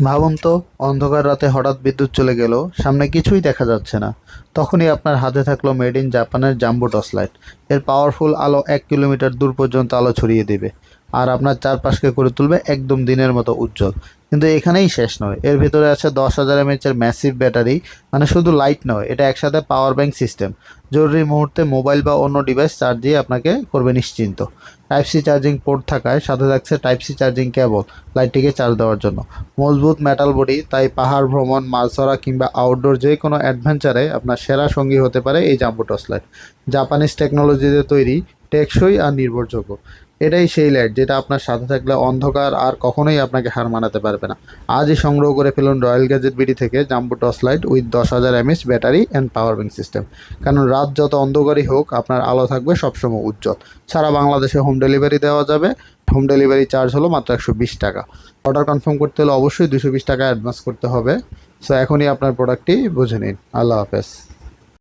ভাবুন তো, অন্ধকার রাতে হঠাৎ বিদ্যুৎ চলে গেল, সামনে কিছুই দেখা যাচ্ছে না। তখনই আপনার হাতে থাকলো মেড ইন জাপানের জাম্বো টর্চ লাইট। এর পাওয়ারফুল আলো 1 কিলোমিটার দূর পর্যন্ত আলো ছড়িয়ে দিবে, আর আপনার চারপাশকে করে তুলবে একদম দিনের মতো উজ্জ্বল। কিন্তু এখানেই শেষ নয়, এর ভেতরে আছে 10,000 এমএচের ম্যাসিভ ব্যাটারি। মানে শুধু লাইট নয়, এটা একসাথে পাওয়ার ব্যাংক সিস্টেম। জরুরি মুহূর্তে মোবাইল বা অন্য ডিভাইস চার্জ দিয়ে আপনাকে করবে নিশ্চিন্ত। টাইপ সি চার্জিং পোর্ট থাকায় সাথে থাকছে টাইপ সি চার্জিং কেবল লাইটটিকে চার্জ দেওয়ার জন্য। মজবুত মেটাল বডি, তাই পাহাড় ভ্রমণ, মাছ ধরা কিংবা আউটডোর যে কোনো অ্যাডভেঞ্চারে আপনার সেরা সঙ্গী হতে পারে এই জাম্বো টর্চ লাইট। জাপানিজ টেকনোলজিতে তৈরি, টেকসই আর নির্ভরযোগ্য। এটাই সেই লাইট যেটা আপনার সাথে থাকলে অন্ধকার আর কখনোই আপনাকে হার মানাতে পারবে না। আজই সংগ্রহ করে ফেলুন রয়্যাল গ্যাজেট বিডি থেকে jumbo torch light with 10,000 mAh battery and power bank system. কারণ রাত যত অন্ধকারই হোক, আপনার আলো থাকবে সবসময় উজ্জ্বল। সারা বাংলাদেশে হোম ডেলিভারি দেওয়া যাবে। হোম ডেলিভারি চার্জ হলো মাত্র 120 টাকা। অর্ডার কনফার্ম করতে হলে অবশ্যই 220 টাকা অ্যাডভান্স করতে হবে। সো এখনই আপনার প্রোডাক্টটি বুঝে নিন। আল্লাহ হাফেজ।